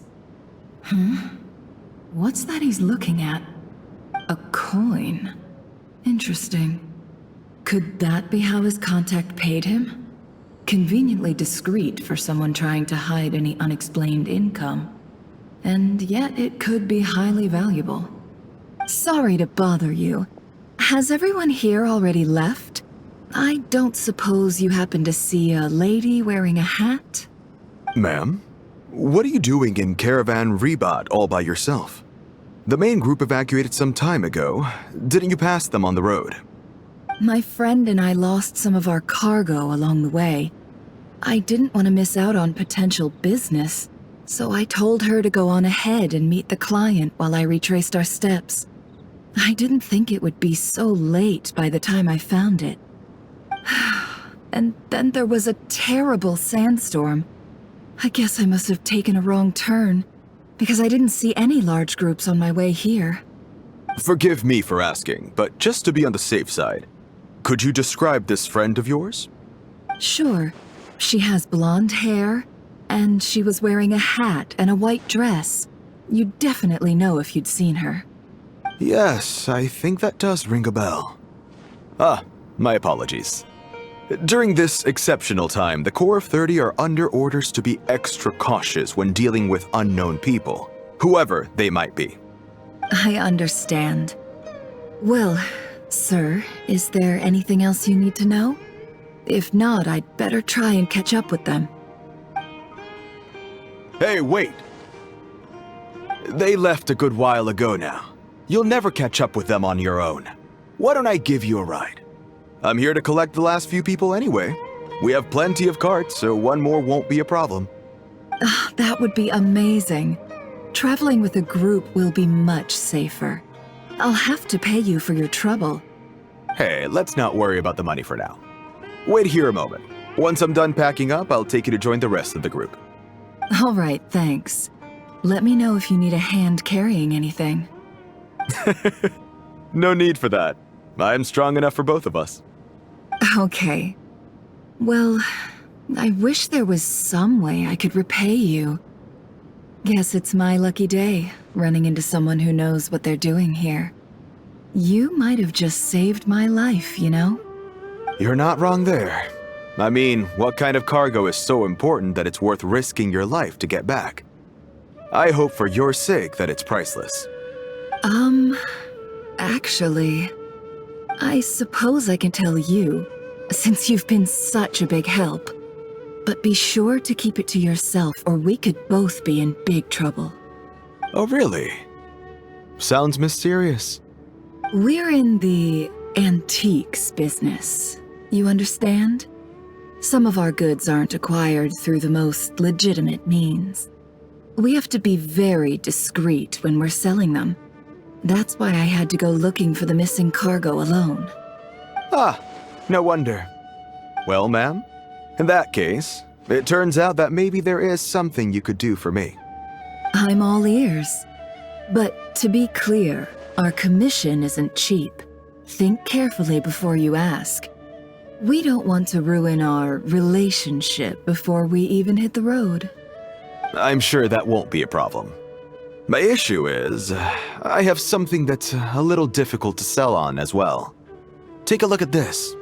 What's that he's looking at? A coin. Interesting. Could that be how his contact paid him? Conveniently discreet for someone trying to hide any unexplained income. And yet it could be highly valuable. Sorry to bother you. Has everyone here already left? I don't suppose you happen to see a lady wearing a hat? Ma'am, what are you doing in Caravan Rebot all by yourself? The main group evacuated some time ago. Didn't you pass them on the road? My friend and I lost some of our cargo along the way. I didn't want to miss out on potential business, so I told her to go on ahead and meet the client while I retraced our steps. I didn't think it would be so late by the time I found it. And then there was a terrible sandstorm. I guess I must have taken a wrong turn, because I didn't see any large groups on my way here. Forgive me for asking, but just to be on the safe side, could you describe this friend of yours? Sure. She has blonde hair, and she was wearing a hat and a white dress. You'd definitely know if you'd seen her. Yes, I think that does ring a bell. Ah, my apologies. During this exceptional time, the Corps of 30 are under orders to be extra cautious when dealing with unknown people, whoever they might be. I understand. Well, sir, is there anything else you need to know? If not, I'd better try and catch up with them. Hey, wait! They left a good while ago now. You'll never catch up with them on your own. Why don't I give you a ride? I'm here to collect the last few people anyway. We have plenty of carts, so one more won't be a problem. That would be amazing. Traveling with a group will be much safer. I'll have to pay you for your trouble. Hey, let's not worry about the money for now. Wait here a moment. Once I'm done packing up, I'll take you to join the rest of the group. All right, thanks. Let me know if you need a hand carrying anything. No need for that. I'm strong enough for both of us. Okay. Well, I wish there was some way I could repay you. Guess it's my lucky day, running into someone who knows what they're doing here. You might have just saved my life, you know? You're not wrong there. I mean, what kind of cargo is so important that it's worth risking your life to get back? I hope for your sake that it's priceless. Actually, I suppose I can tell you, since you've been such a big help. But be sure to keep it to yourself, or we could both be in big trouble. Oh, really? Sounds mysterious. We're in the antiques business. You understand? Some of our goods aren't acquired through the most legitimate means. We have to be very discreet when we're selling them. That's why I had to go looking for the missing cargo alone. Ah, no wonder. Well, ma'am, in that case, it turns out that maybe there is something you could do for me. I'm all ears. But to be clear, our commission isn't cheap. Think carefully before you ask. We don't want to ruin our relationship before we even hit the road. I'm sure that won't be a problem. My issue is, I have something that's a little difficult to sell on as well. Take a look at this.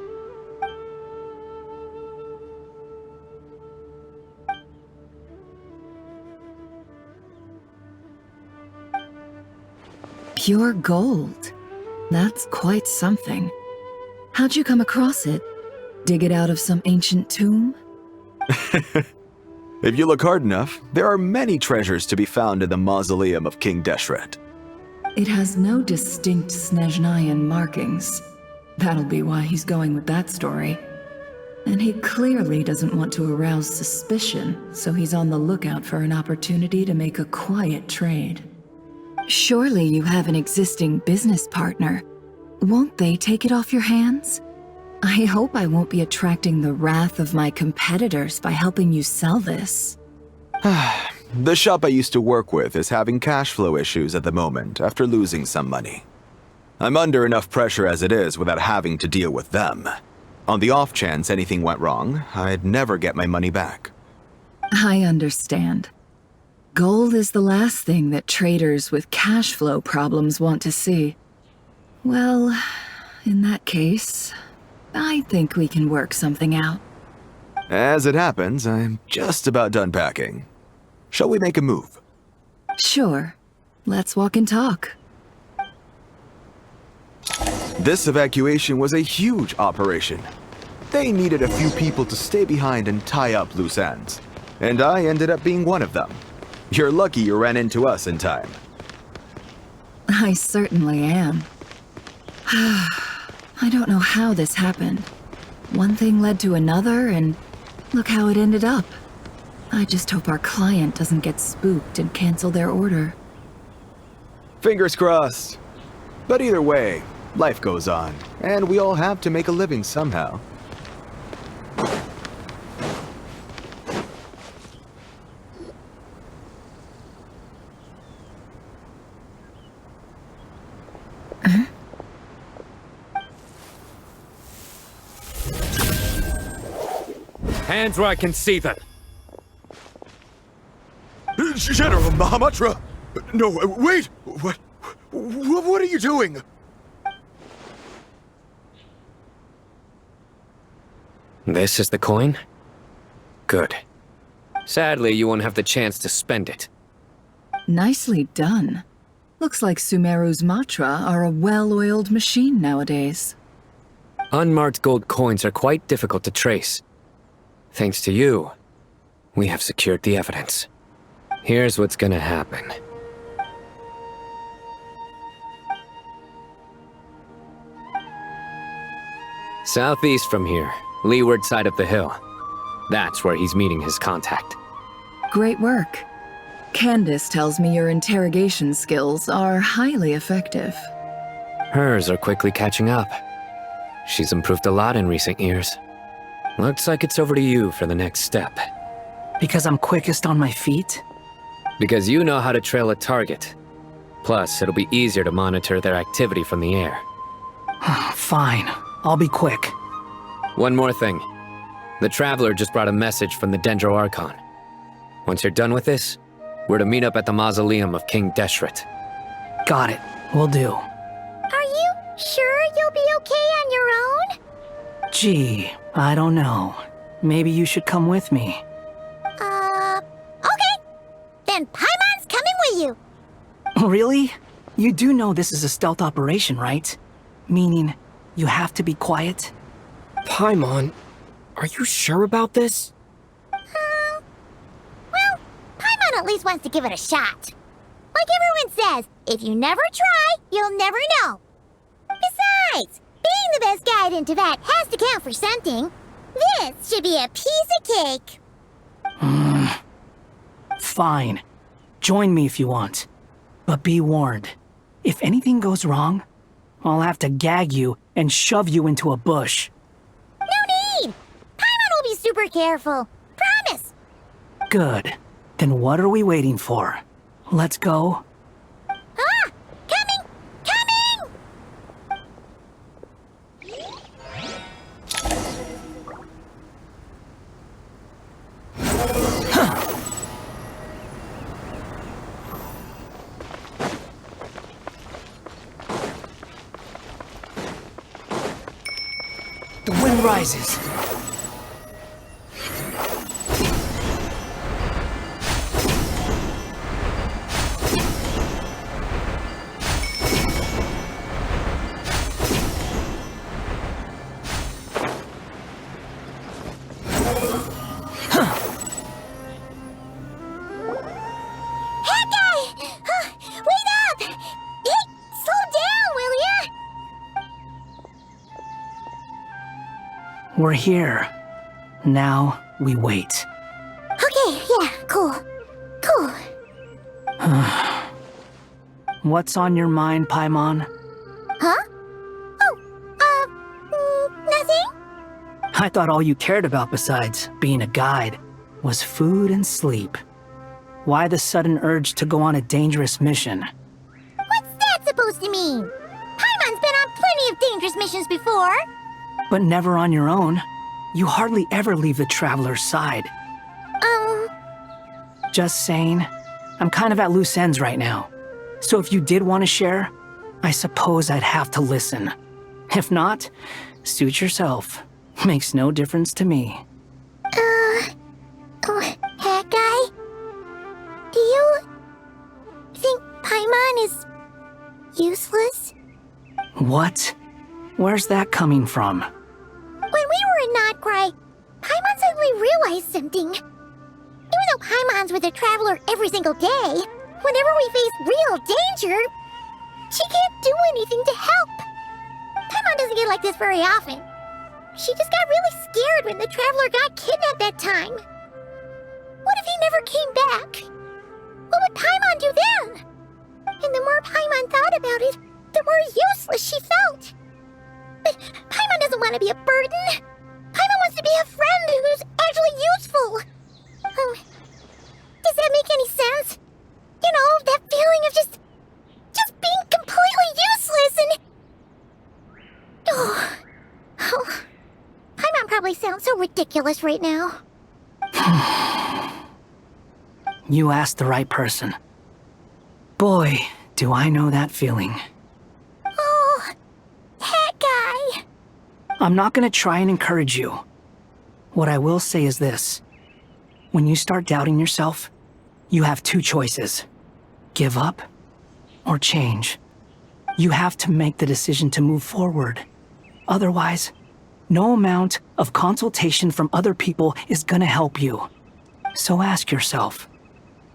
Pure gold. That's quite something. How'd you come across it? Dig it out of some ancient tomb? If you look hard enough, there are many treasures to be found in the mausoleum of King Deshret. It has no distinct Snezhnayan markings. That'll be why he's going with that story. And he clearly doesn't want to arouse suspicion, so he's on the lookout for an opportunity to make a quiet trade. Surely you have an existing business partner. Won't they take it off your hands? I hope I won't be attracting the wrath of my competitors by helping you sell this. The shop I used to work with is having cash flow issues at the moment after losing some money. I'm under enough pressure as it is without having to deal with them. On the off chance anything went wrong, I'd never get my money back. I understand. Gold is the last thing that traders with cash flow problems want to see. Well, in that case, I think we can work something out. As it happens, I'm just about done packing. Shall we make a move? Sure. Let's walk and talk. This evacuation was a huge operation. They needed a few people to stay behind and tie up loose ends. And I ended up being one of them. You're lucky you ran into us in time. I certainly am. I don't know how this happened. One thing led to another, and look how it ended up. I just hope our client doesn't get spooked and cancel their order. Fingers crossed. But either way, life goes on, and we all have to make a living somehow. Hands where I can see them. General Mahamatra! No, wait! What are you doing? This is the coin? Good. Sadly, you won't have the chance to spend it. Nicely done. Looks like Sumeru's mantra are a well-oiled machine nowadays. Unmarked gold coins are quite difficult to trace. Thanks to you, we have secured the evidence. Here's what's gonna happen. Southeast from here, leeward side of the hill. That's where he's meeting his contact. Great work. Candace tells me your interrogation skills are highly effective. Hers are quickly catching up. She's improved a lot in recent years. Looks like it's over to you for the next step. Because I'm quickest on my feet? Because you know how to trail a target. Plus, it'll be easier to monitor their activity from the air. Fine. I'll be quick. One more thing. The Traveler just brought a message from the Dendro Archon. Once you're done with this, we're to meet up at the mausoleum of King Deshret. Got it. Will do. Are you sure you'll be okay on your own? Gee, I don't know. Maybe you should come with me. Okay. Then Paimon's coming with you. Really? You do know this is a stealth operation, right? Meaning, you have to be quiet? Paimon, are you sure about this? Well, Paimon at least wants to give it a shot. Like everyone says, if you never try, you'll never know. Besides, being the best guide in Teyvat has to count for something. This should be a piece of cake. Fine. Join me if you want. But be warned. If anything goes wrong, I'll have to gag you and shove you into a bush. No need! Paimon will be super careful. Promise! Good. Then what are we waiting for? Let's go. Ah! Coming! Coming! The wind rises. We're here. Now we wait. Okay, yeah, cool. Cool. What's on your mind, Paimon? Huh? Oh, nothing? I thought all you cared about besides being a guide was food and sleep. Why the sudden urge to go on a dangerous mission? What's that supposed to mean? Paimon's been on plenty of dangerous missions before. But never on your own. You hardly ever leave the Traveler's side. Just saying. I'm kind of at loose ends right now. So if you did want to share, I suppose I'd have to listen. If not, suit yourself. Makes no difference to me. Hat guy? Do you think Paimon is useless? What? Where's that coming from? When we were in Nod-Krai, Paimon suddenly realized something. Even though Paimon's with the Traveler every single day, whenever we face real danger, she can't do anything to help. Paimon doesn't get like this very often. She just got really scared when the Traveler got kidnapped that time. What if he never came back? What would Paimon do then? And the more Paimon thought about it, the more useless she felt. But Paimon doesn't want to be a burden. Paimon wants to be a friend who's actually useful. Does that make any sense? You know, that feeling of just being completely useless and... Paimon probably sounds so ridiculous right now. You asked the right person. Boy, do I know that feeling. Hat guy! I'm not gonna try and encourage you. What I will say is this. When you start doubting yourself, you have two choices. Give up or change. You have to make the decision to move forward. Otherwise, no amount of consultation from other people is gonna help you. So ask yourself,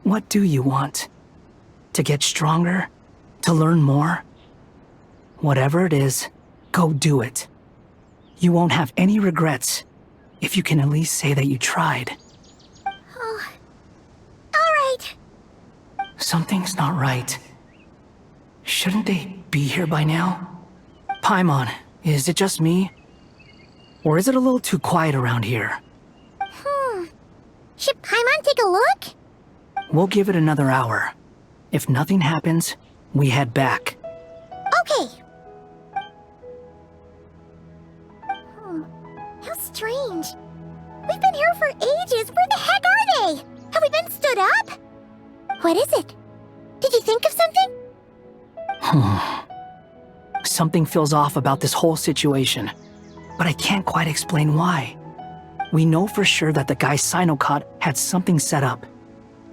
what do you want? To get stronger? To learn more? Whatever it is, go do it. You won't have any regrets if you can at least say that you tried. Alright. Something's not right. Shouldn't they be here by now? Paimon, is it just me? Or is it a little too quiet around here? Should Paimon take a look? We'll give it another hour. If nothing happens, we head back. Okay. How strange. We've been here for ages. Where the heck are they? Have we been stood up? What is it? Did you think of something? Something feels off about this whole situation, but I can't quite explain why. We know for sure that the guy Cyno caught had something set up,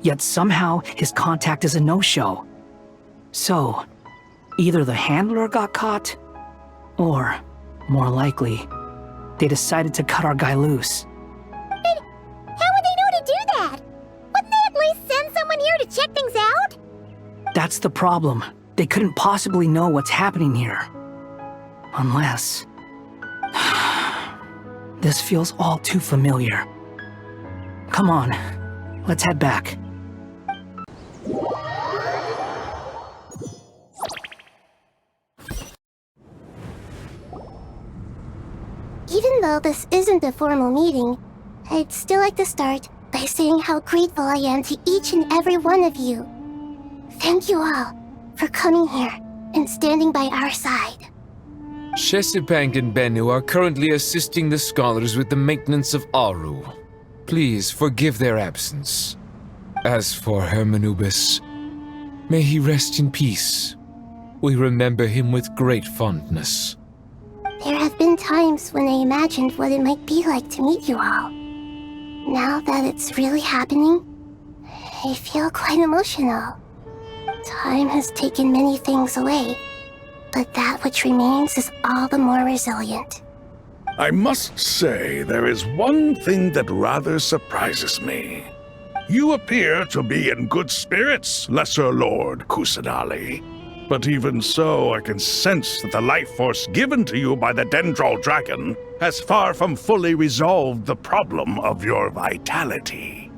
yet somehow his contact is a no-show. So, either the handler got caught, or, more likely, they decided to cut our guy loose. But how would they know to do that? Wouldn't they at least send someone here to check things out? That's the problem. They couldn't possibly know what's happening here. Unless... This feels all too familiar. Come on, let's head back. Even though this isn't a formal meeting, I'd still like to start by saying how grateful I am to each and every one of you. Thank you all for coming here and standing by our side. Shesepankh and Bennu are currently assisting the scholars with the maintenance of Aru. Please forgive their absence. As for Hermanubis, may he rest in peace. We remember him with great fondness. There have been times when I imagined what it might be like to meet you all. Now that it's really happening, I feel quite emotional. Time has taken many things away, but that which remains is all the more resilient. I must say, there is one thing that rather surprises me. You appear to be in good spirits, Lesser Lord Kusanali. But even so, I can sense that the life force given to you by the Dendral Dragon has far from fully resolved the problem of your vitality.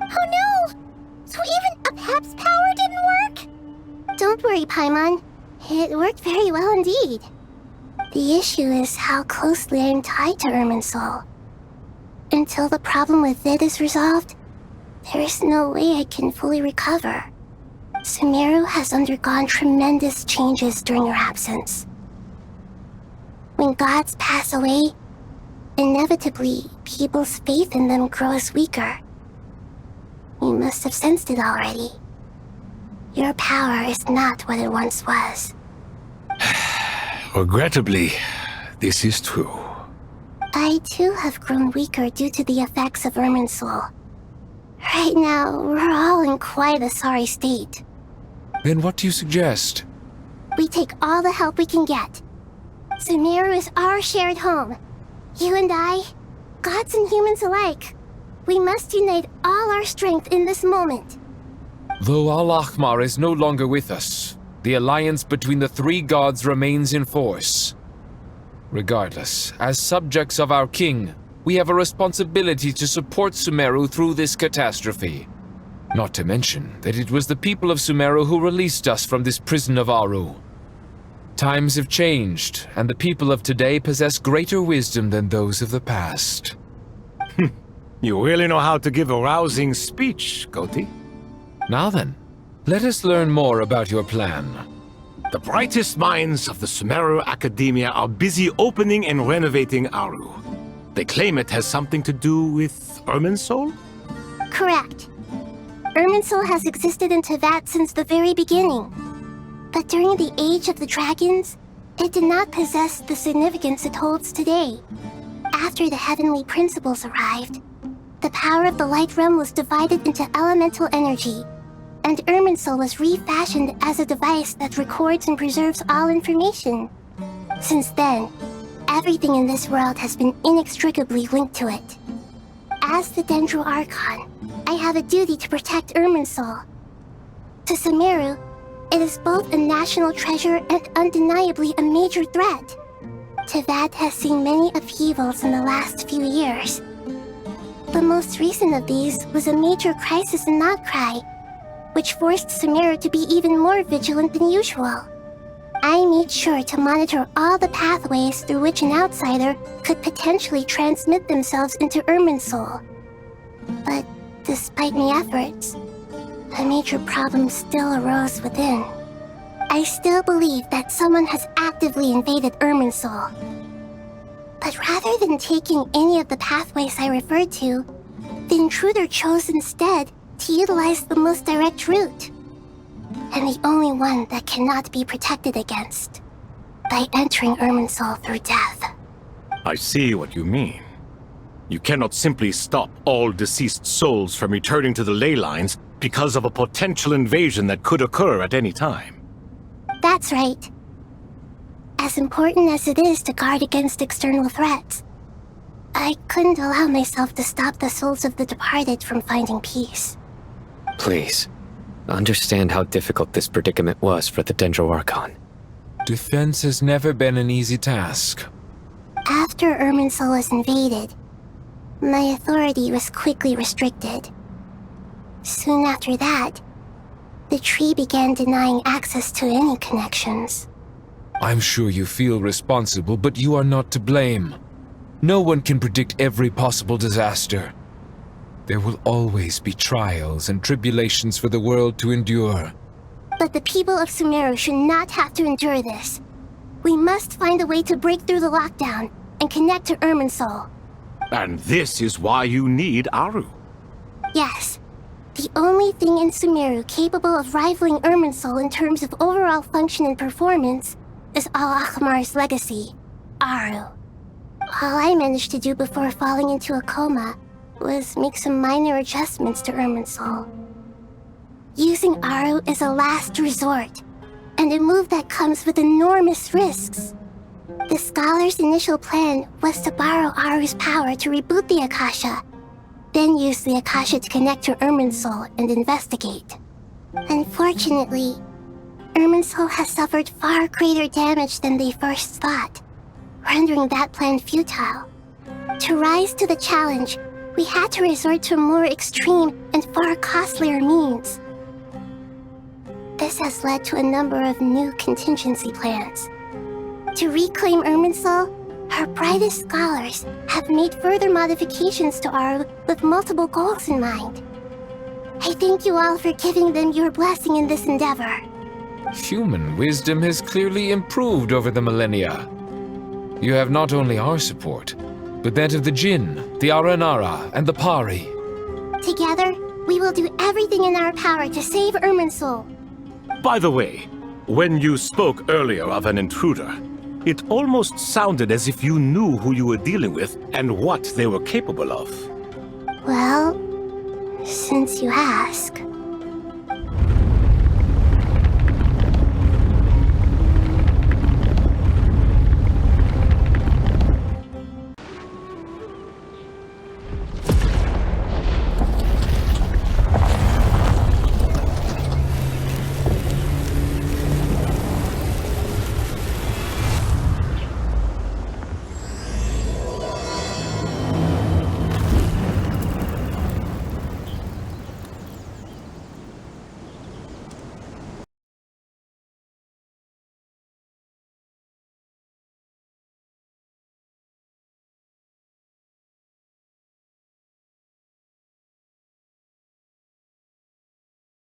Oh no! So even Apep's power didn't work? Don't worry, Paimon. It worked very well indeed. The issue is how closely I am tied to Irminsul. Until the problem with it is resolved, there is no way I can fully recover. Sumeru has undergone tremendous changes during your absence. When gods pass away, inevitably, people's faith in them grows weaker. You must have sensed it already. Your power is not what it once was. Regrettably, this is true. I too have grown weaker due to the effects of Irminsul. Right now, we're all in quite a sorry state. Then what do you suggest? We take all the help we can get. Sumeru is our shared home. You and I, gods and humans alike. We must unite all our strength in this moment. Though Al-Ahmar is no longer with us, the alliance between the three gods remains in force. Regardless, as subjects of our king, we have a responsibility to support Sumeru through this catastrophe. Not to mention that it was the people of Sumeru who released us from this prison of Aru. Times have changed, and the people of today possess greater wisdom than those of the past. You really know how to give a rousing speech, Goti. Now then, let us learn more about your plan. The brightest minds of the Sumeru Academia are busy opening and renovating Aru. They claim it has something to do with Irminsul? Correct. Irminsul has existed in Teyvat since the very beginning. But during the Age of the Dragons, it did not possess the significance it holds today. After the heavenly principles arrived, the power of the Light Realm was divided into elemental energy, and Irminsul was refashioned as a device that records and preserves all information. Since then, everything in this world has been inextricably linked to it. As the Dendral Archon, I have a duty to protect Irminsul. To Sumeru, it is both a national treasure and undeniably a major threat. Teyvat has seen many upheavals in the last few years. The most recent of these was a major crisis in Nod-Krai, which forced Sumeru to be even more vigilant than usual. I made sure to monitor all the pathways through which an outsider could potentially transmit themselves into Irminsul. But despite my efforts, a major problem still arose within. I still believe that someone has actively invaded Irminsul. But rather than taking any of the pathways I referred to, the intruder chose instead to utilize the most direct route, and the only one that cannot be protected against, by entering Irminsul through death. I see what you mean. You cannot simply stop all deceased souls from returning to the ley lines because of a potential invasion that could occur at any time. That's right. As important as it is to guard against external threats, I couldn't allow myself to stop the souls of the departed from finding peace. Please, understand how difficult this predicament was for the Dendro Archon. Defense has never been an easy task. After Irminsul was invaded, my authority was quickly restricted. Soon after that, the tree began denying access to any connections. I'm sure you feel responsible, but you are not to blame. No one can predict every possible disaster. There will always be trials and tribulations for the world to endure. But the people of Sumeru should not have to endure this. We must find a way to break through the lockdown and connect to Irminsul. And this is why you need Aru. Yes. The only thing in Sumeru capable of rivaling Irminsul in terms of overall function and performance is Al-Akhmar's legacy, Aru. All I managed to do before falling into a coma was make some minor adjustments to Irminsul. Using Aru is a last resort, and a move that comes with enormous risks. The Scholar's initial plan was to borrow Aru's power to reboot the Akasha, then use the Akasha to connect to Irminsul and investigate. Unfortunately, Irminsul has suffered far greater damage than they first thought, rendering that plan futile. To rise to the challenge, we had to resort to more extreme and far costlier means. This has led to a number of new contingency plans. To reclaim Irminsul, her brightest scholars have made further modifications to Aru with multiple goals in mind. I thank you all for giving them your blessing in this endeavor. Human wisdom has clearly improved over the millennia. You have not only our support, but that of the Jinn, the Aranara, and the Pari. Together, we will do everything in our power to save Irminsul. By the way, when you spoke earlier of an intruder, it almost sounded as if you knew who you were dealing with and what they were capable of. Well, since you ask...